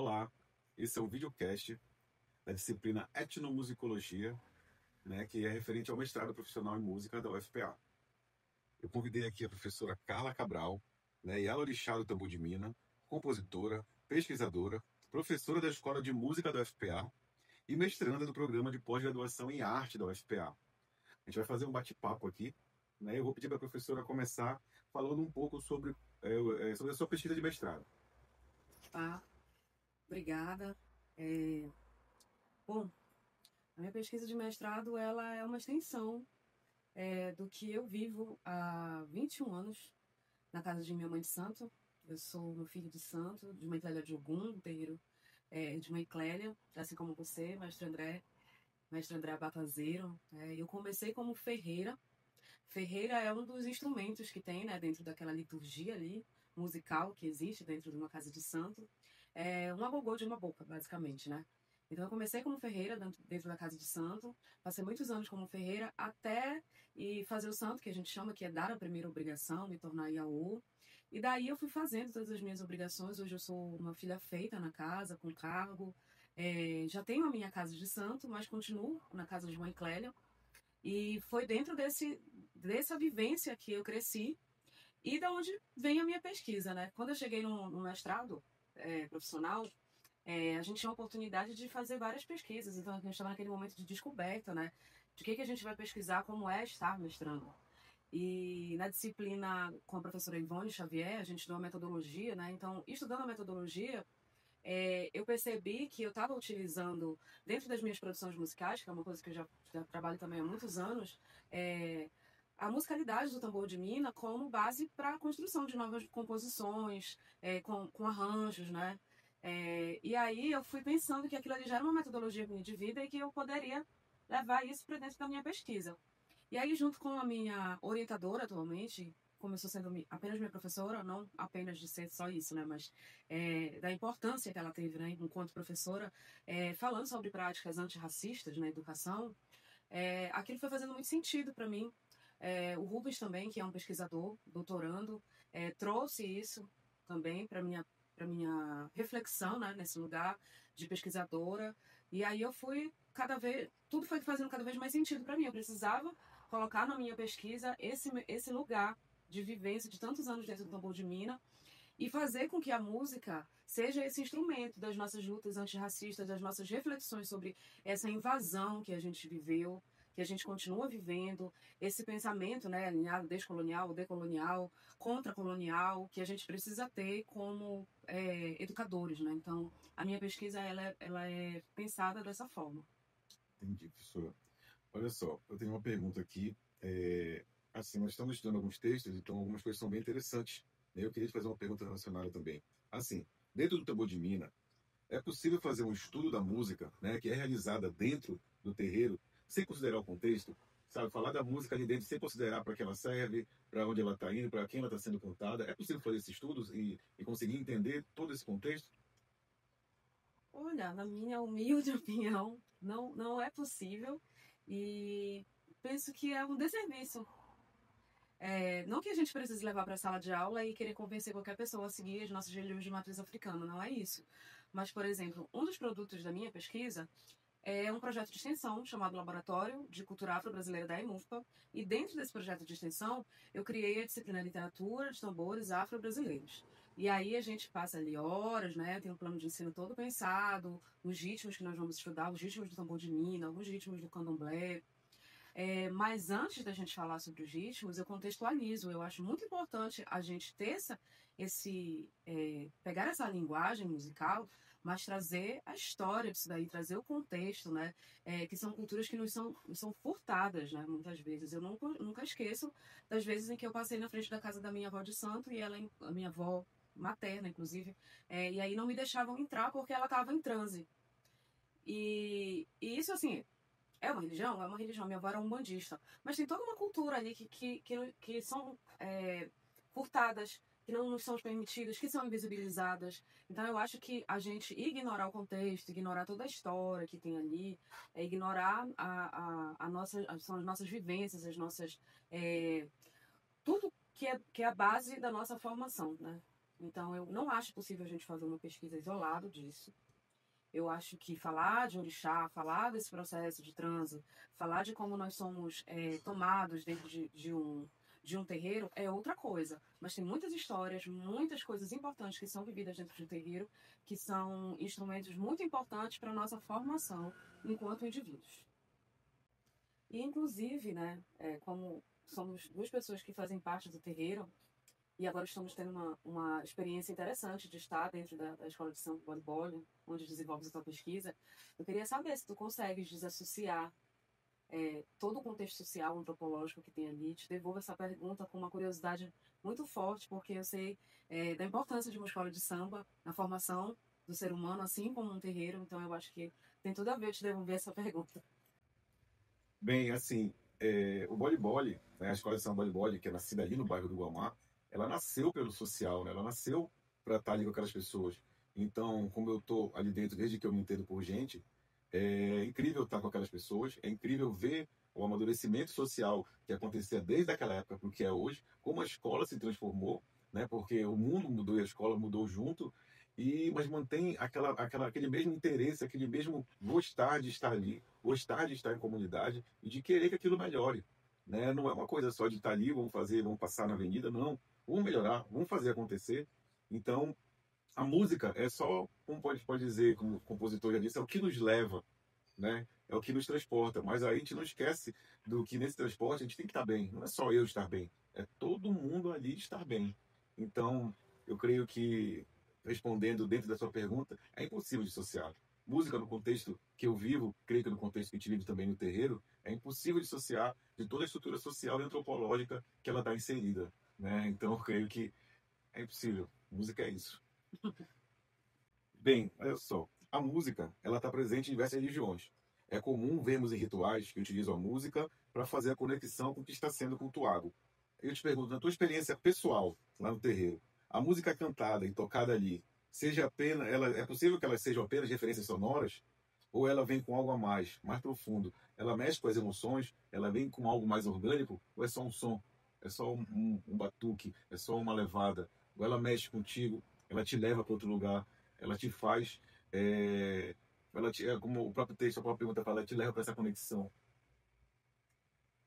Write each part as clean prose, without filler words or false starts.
Olá, esse é o videocast da disciplina Etnomusicologia, né, que é referente ao mestrado profissional em música da UFPA. Eu convidei aqui a professora Carla Cabral, né, Yalorixá do Tambor de Mina, compositora, pesquisadora, professora da Escola de Música da UFPA e mestranda do programa de pós-graduação em arte da UFPA. A gente vai fazer um bate-papo aqui, né? Eu vou pedir para a professora começar falando um pouco sobre a sua pesquisa de mestrado. Tá, obrigada. É, Bom, a minha pesquisa de mestrado ela é uma extensão do que eu vivo há 21 anos na casa de minha mãe de santo. Eu sou um filho de santo, de uma Clélia de Ogum, um terreiro de mãe Clélia, assim como você, mestre André Batazeiro. Eu comecei como ferreira. Ferreira é um dos instrumentos que tem, né, dentro daquela liturgia ali, musical que existe dentro de uma casa de santo. É um agogô de uma boca, basicamente, né? Então eu comecei como ferreira dentro da casa de santo, passei muitos anos como ferreira até ir fazer o santo, que a gente chama que é dar a primeira obrigação, me tornar Iaô. E daí eu fui fazendo todas as minhas obrigações. Hoje eu sou uma filha feita na casa, com cargo. Já tenho a minha casa de santo, mas continuo na casa de mãe Clélia. E foi dentro dessa vivência que eu cresci e da onde vem a minha pesquisa, né? Quando eu cheguei no mestrado profissional, a gente tinha a oportunidade de fazer várias pesquisas. Então, a gente estava naquele momento de descoberta, né? De que a gente vai pesquisar, como é estar mestrando. E na disciplina com a professora Ivone Xavier, a gente deu a metodologia, né? Então, estudando a metodologia, eu percebi que eu estava utilizando, dentro das minhas produções musicais, que é uma coisa que eu já trabalho também há muitos anos, a musicalidade do tambor de mina como base para a construção de novas composições, com arranjos, né? E aí eu fui pensando que aquilo ali já era uma metodologia minha de vida e que eu poderia levar isso para dentro da minha pesquisa. E aí, junto com a minha orientadora atualmente, começou sendo apenas minha professora, não apenas de ser só isso, né? Mas da importância que ela teve, né, enquanto professora, falando sobre práticas antirracistas na educação, aquilo foi fazendo muito sentido para mim. O Rubens também, que é um pesquisador, doutorando, trouxe isso também para minha reflexão, né, nesse lugar de pesquisadora. E aí eu fui tudo foi fazendo cada vez mais sentido para mim. Eu precisava colocar na minha pesquisa esse lugar de vivência de tantos anos dentro do tambor de mina e fazer com que a música seja esse instrumento das nossas lutas antirracistas, das nossas reflexões sobre essa invasão que a gente viveu, que a gente continua vivendo, esse pensamento, né, alinhado descolonial, decolonial, contracolonial, que a gente precisa ter como educadores, né? Então, a minha pesquisa ela é pensada dessa forma. Entendi, professora. Olha só, eu tenho uma pergunta aqui. Assim, nós estamos estudando alguns textos, então algumas coisas são bem interessantes, né? Eu queria te fazer uma pergunta relacionada também. Assim, dentro do tambor de mina, é possível fazer um estudo da música, né, que é realizada dentro do terreiro, sem considerar o contexto? Sabe, falar da música ali dentro sem considerar para que ela serve, para onde ela está indo, para quem ela está sendo cantada. É possível fazer esses estudos e conseguir entender todo esse contexto? Olha, na minha humilde opinião, não é possível e penso que é um desserviço. Não que a gente precise levar para a sala de aula e querer convencer qualquer pessoa a seguir as nossas religiões de matriz africana, não é isso. Mas, por exemplo, um dos produtos da minha pesquisa é um projeto de extensão chamado Laboratório de Cultura Afro-Brasileira da EMUFPA, e dentro desse projeto de extensão eu criei a disciplina Literatura de Tambores Afro-Brasileiros. E aí a gente passa ali horas, né? Tem um plano de ensino todo pensado, os ritmos que nós vamos estudar, os ritmos do tambor de mina, alguns ritmos do candomblé, mas antes da gente falar sobre os ritmos, eu contextualizo. Eu acho muito importante a gente ter pegar essa linguagem musical, mas trazer a história disso daí, trazer o contexto, né? Que são culturas que nos são furtadas, né? Muitas vezes. Eu nunca esqueço das vezes em que eu passei na frente da casa da minha avó de santo e ela, a minha avó materna, inclusive, e aí não me deixavam entrar porque ela estava em transe. E isso, assim, é uma religião? É uma religião. Minha avó era umbandista. Mas tem toda uma cultura ali que são furtadas, que não nos são permitidas, que são invisibilizadas. Então eu acho que a gente ignorar o contexto, ignorar toda a história que tem ali, ignorar são as nossas vivências, tudo que é a base da nossa formação, né? Então, eu não acho possível a gente fazer uma pesquisa isolada disso. Eu acho que falar de orixá, falar desse processo de transe, falar de como nós somos tomados dentro de um terreiro é outra coisa. Mas tem muitas histórias, muitas coisas importantes que são vividas dentro de um terreiro, que são instrumentos muito importantes para a nossa formação enquanto indivíduos. E, inclusive, né, como somos duas pessoas que fazem parte do terreiro, e agora estamos tendo uma experiência interessante de estar dentro da Escola de Samba Boli Boli, onde desenvolves a tua pesquisa. Eu queria saber se tu consegues desassociar todo o contexto social, antropológico que tem ali. Te devolvo essa pergunta com uma curiosidade muito forte, porque eu sei da importância de uma escola de samba na formação do ser humano, assim como um terreiro. Então eu acho que tem tudo a ver te devolver essa pergunta. Bem, assim, o Boli Boli, né, a escola de samba Boli Boli, que é nascida ali no bairro do Guamá, ela nasceu pelo social, né? Ela nasceu para estar ali com aquelas pessoas. Então, como eu tô ali dentro desde que eu me entendo por gente, é incrível estar com aquelas pessoas, é incrível ver o amadurecimento social que acontecia desde aquela época para o que é hoje, como a escola se transformou, né? Porque o mundo mudou e a escola mudou junto, mas mantém aquele mesmo interesse, aquele mesmo gostar de estar ali, gostar de estar em comunidade e de querer que aquilo melhore. Né? Não é uma coisa só de estar ali, vamos fazer, vamos passar na avenida, não. Vamos melhorar, vamos fazer acontecer. Então, a música é só, como pode dizer, como o compositor já disse, é o que nos leva, né? É o que nos transporta. Mas aí a gente não esquece do que nesse transporte a gente tem que estar bem. Não é só eu estar bem, é todo mundo ali estar bem. Então, eu creio que, respondendo dentro da sua pergunta, é impossível dissociar. Música no contexto que eu vivo, creio que no contexto que a gente vive também no terreiro, é impossível dissociar de toda a estrutura social e antropológica que ela está inserida. Né? Então, eu creio que é impossível. Música é isso. Bem, olha só. A música, ela está presente em diversas religiões. É comum vermos em rituais que utilizam a música para fazer a conexão com o que está sendo cultuado. Eu te pergunto, na tua experiência pessoal lá no terreiro, a música cantada e tocada ali, seja apenas, é possível que elas sejam apenas referências sonoras? Ou ela vem com algo a mais, mais profundo? Ela mexe com as emoções? Ela vem com algo mais orgânico? Ou é só um som? É só um batuque? É só uma levada? Ou ela mexe contigo? Ela te leva para outro lugar? Ela te faz, como o próprio texto, a própria pergunta fala, ela te leva para essa conexão.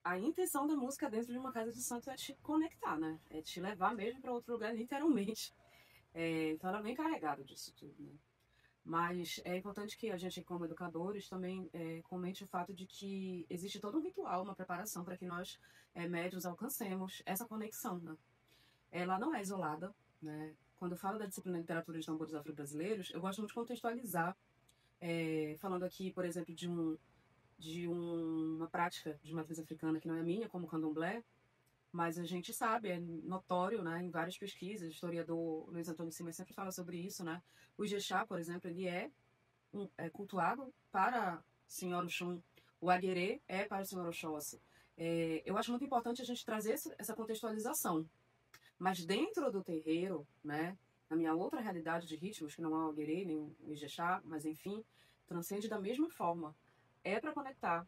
A intenção da música dentro de uma casa de santo é te conectar, né? É te levar mesmo para outro lugar, literalmente. Então ela vem carregada disso tudo, né? Mas é importante que a gente, como educadores, também comente o fato de que existe todo um ritual, uma preparação para que nós, médios, alcancemos essa conexão, né? Ela não é isolada, né? Quando eu falo da disciplina de literatura de tambores afro-brasileiros, eu gosto muito de contextualizar, falando aqui, por exemplo, de uma prática de matriz africana que não é minha, como o candomblé, mas a gente sabe, é notório, né, em várias pesquisas, o historiador Luiz Antônio Simas sempre fala sobre isso, né? O Ijexá, por exemplo, ele é cultuado para Senhor Oxum, o Aguerê é para o Senhor Oxóssi. Eu acho muito importante a gente trazer essa contextualização, mas dentro do terreiro, né, na minha outra realidade de ritmos, que não é o Aguerê nem o Ijexá, mas enfim, transcende da mesma forma. É para conectar,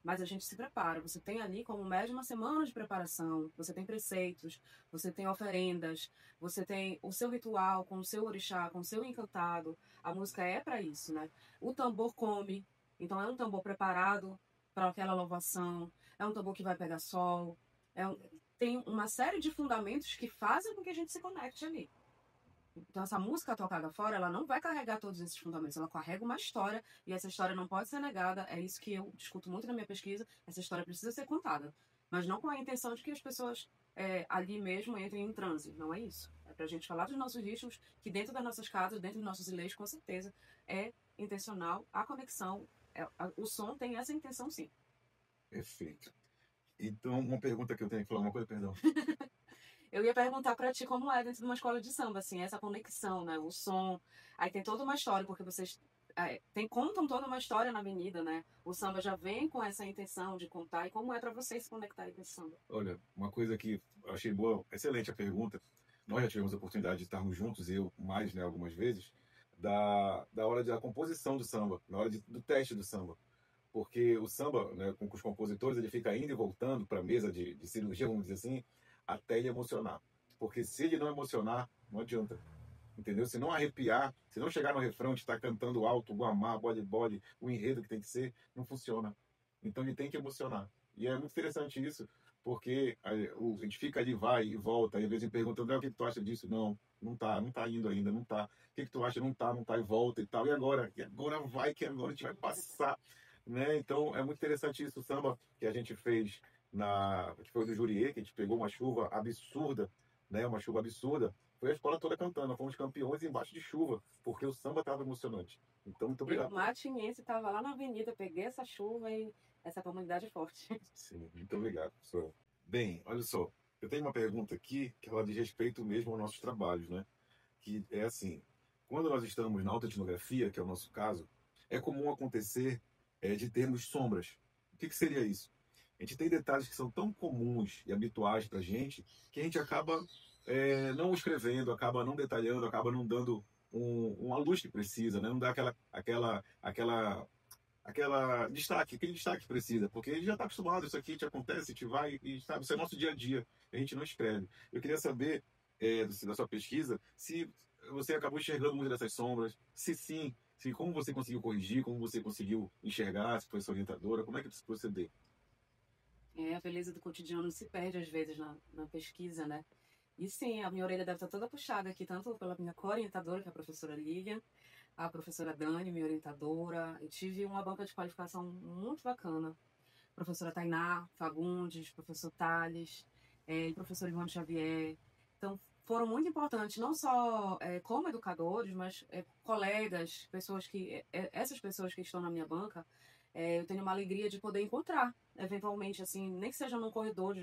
mas a gente se prepara. Você tem ali como médio uma semana de preparação, você tem preceitos, você tem oferendas, você tem o seu ritual com o seu orixá, com o seu encantado. A música é para isso, né? O tambor come, então é um tambor preparado para aquela louvação, é um tambor que vai pegar sol, tem uma série de fundamentos que fazem com que a gente se conecte ali. Então, essa música tocada fora, ela não vai carregar todos esses fundamentos, ela carrega uma história e essa história não pode ser negada. É isso que eu discuto muito na minha pesquisa. Essa história precisa ser contada, mas não com a intenção de que as pessoas ali mesmo entrem em transe. Não é isso. É pra gente falar dos nossos ritmos, que dentro das nossas casas, dentro dos nossos ilês, com certeza é intencional a conexão. O som tem essa intenção, sim. Perfeito. Então, uma pergunta que eu tenho que falar, uma coisa, perdão. Eu ia perguntar pra ti como é dentro de uma escola de samba, assim, essa conexão, né? O som. Aí tem toda uma história, porque vocês contam toda uma história na avenida, né? O samba já vem com essa intenção de contar. E como é pra vocês se conectarem com esse samba? Olha, uma coisa que eu achei boa, excelente a pergunta. Nós já tivemos a oportunidade de estarmos juntos, eu mais, né, algumas vezes, da hora da composição do samba, na hora do teste do samba. Porque o samba, né, com os compositores, ele fica indo e voltando para a mesa de cirurgia, vamos dizer assim, até ele emocionar. Porque se ele não emocionar, não adianta. Entendeu? Se não arrepiar, se não chegar no refrão, de estar cantando alto, Guamá, bole, bole, o enredo que tem que ser, não funciona. Então ele tem que emocionar. E é muito interessante isso, porque a gente fica ali, vai e volta, e às vezes me pergunta, André, o que tu acha disso? Não, não tá indo ainda, não tá. O que tu acha? Não tá, e volta e tal. E agora? E agora vai, que agora a gente vai passar. Né? Então é muito interessante isso, o samba que a gente fez que foi do Juriê, que a gente pegou uma chuva absurda, né? Uma chuva absurda. Foi a escola toda cantando, nós fomos campeões embaixo de chuva, porque o samba estava emocionante. Então, muito Eu, obrigado. matinense, estava lá na avenida, peguei essa chuva e essa comunidade é forte. Sim, muito obrigado, professor. Bem, olha só, eu tenho uma pergunta aqui que ela diz respeito mesmo aos nossos trabalhos, né? Que é assim, quando nós estamos na autoetnografia, que é o nosso caso, é comum acontecer de termos sombras. O que seria isso? A gente tem detalhes que são tão comuns e habituais para a gente que a gente acaba não escrevendo, acaba não detalhando, acaba não dando uma luz que precisa, né? Não dá aquele destaque que precisa, porque a gente já está acostumado, isso aqui te acontece, te vai, e sabe, isso é nosso dia a dia, a gente não escreve. Eu queria saber, da sua pesquisa, se você acabou enxergando muitas dessas sombras, se sim, se como você conseguiu corrigir, como você conseguiu enxergar, se foi sua orientadora, como é que você proceder? A beleza do cotidiano se perde às vezes na pesquisa, né? E sim, a minha orelha deve estar toda puxada aqui, tanto pela minha co-orientadora, que é a professora Lilian, a professora Dani, minha orientadora. Eu tive uma banca de qualificação muito bacana. Professora Tainá Fagundes, professor Thales, e professor Ivone Xavier. Então, foram muito importantes, não só como educadores, mas colegas, essas pessoas que estão na minha banca, eu tenho uma alegria de poder encontrar, eventualmente, assim, nem que seja num corredor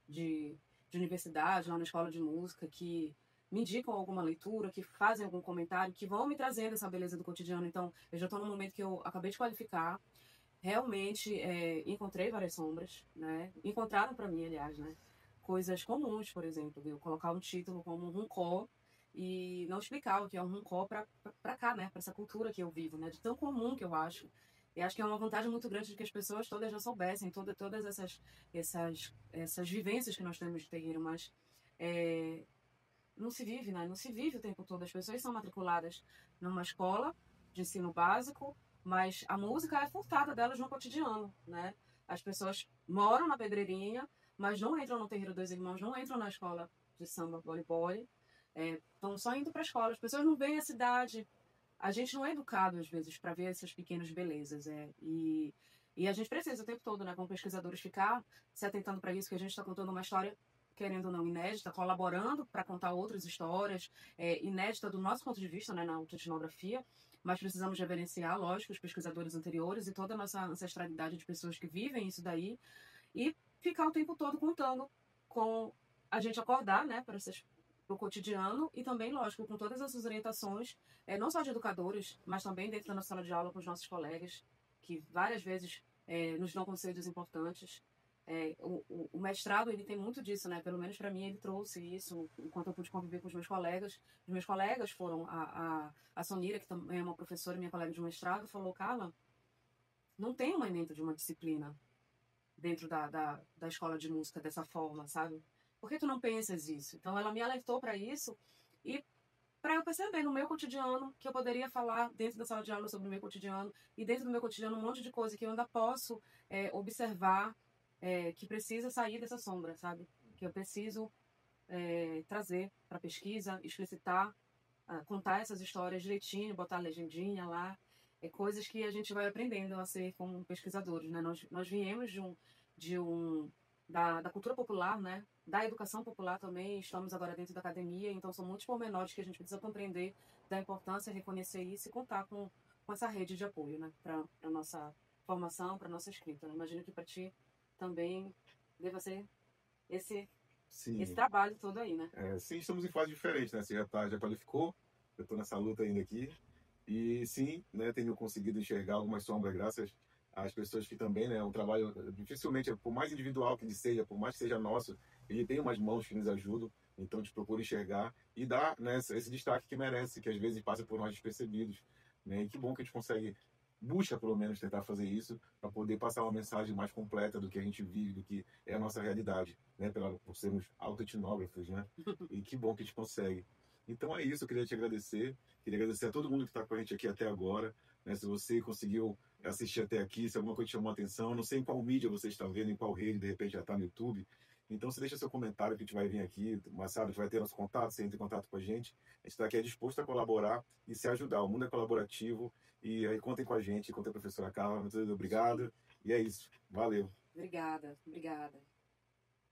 de universidade, lá na escola de música, que me indicam alguma leitura, que fazem algum comentário, que vão me trazendo essa beleza do cotidiano. Então, eu já estou num momento que eu acabei de qualificar, realmente encontrei várias sombras, né? Encontraram para mim, aliás, né? Coisas comuns, por exemplo, eu colocar um título como um runcó e não explicar o que é um runcó para cá, né? Para essa cultura que eu vivo, né? De tão comum que eu acho. E acho que é uma vantagem muito grande de que as pessoas todas já soubessem todas essas vivências que nós temos de terreiro, mas não se vive, né? Não se vive o tempo todo. As pessoas são matriculadas numa escola de ensino básico, mas a música é furtada delas no cotidiano, né? As pessoas moram na Pedreirinha, mas não entram no Terreiro dos Irmãos, não entram na escola de samba voleibol, estão só indo para a escola. As pessoas não veem a cidade. A gente não é educado, às vezes, para ver essas pequenas belezas. E a gente precisa o tempo todo, né, como pesquisadores, ficar se atentando para isso, que a gente está contando uma história, querendo ou não, inédita, colaborando para contar outras histórias, inédita do nosso ponto de vista, né, na autoetnografia, mas precisamos reverenciar, lógico, os pesquisadores anteriores e toda a nossa ancestralidade de pessoas que vivem isso daí, e ficar o tempo todo contando com a gente acordar, né, para o cotidiano e também, lógico, com todas essas orientações, não só de educadores, mas também dentro da nossa sala de aula com os nossos colegas, que várias vezes nos dão conselhos importantes. O mestrado, ele tem muito disso, né? Pelo menos para mim, ele trouxe isso enquanto eu pude conviver com os meus colegas. Os meus colegas foram a Sonira, que também é uma professora, minha colega de mestrado, falou, Carla, não tem um emento de uma disciplina dentro da escola de música dessa forma, sabe? Por que tu não pensas isso? Então, ela me alertou para isso e para eu perceber no meu cotidiano que eu poderia falar dentro da sala de aula sobre o meu cotidiano e dentro do meu cotidiano um monte de coisa que eu ainda posso observar, que precisa sair dessa sombra, sabe? Que eu preciso trazer para pesquisa, explicitar, contar essas histórias direitinho, botar a legendinha lá, coisas que a gente vai aprendendo a ser como pesquisadores, né? Nós viemos da cultura popular, né? Da educação popular também, estamos agora dentro da academia, então são muitos pormenores que a gente precisa compreender da importância, reconhecer isso e contar com essa rede de apoio, né? Para a nossa formação, para a nossa escrita. Eu imagino que para ti também deva ser esse trabalho todo aí, né? Sim, estamos em fase diferente, né? Você já qualificou, eu estou nessa luta ainda aqui. E sim, né, tenho conseguido enxergar algumas sombras graças às pessoas que também, né, o trabalho dificilmente, por mais individual que ele seja, por mais que seja nosso, ele tem umas mãos que nos ajudam, então a gente procura enxergar e dar, né, esse destaque que merece, que às vezes passa por nós despercebidos, né, e que bom que a gente consegue busca pelo menos tentar fazer isso para poder passar uma mensagem mais completa do que a gente vive, do que é a nossa realidade, né? Por sermos autoetnógrafos, né? E que bom que a gente consegue. Então é isso, eu queria te agradecer. Queria agradecer a todo mundo que está com a gente aqui até agora. Né? Se você conseguiu assistir até aqui, se alguma coisa te chamou a atenção, não sei em qual mídia você está vendo, em qual rede, de repente já está no YouTube. Então você deixa seu comentário que a gente vai vir aqui, mais tarde a gente vai ter nosso contato, você entra em contato com a gente. A gente está aqui disposto a colaborar e se ajudar. O mundo é colaborativo e aí contem com a gente, contem com a professora Carla. Muito obrigado. E é isso. Valeu. Obrigada, obrigada.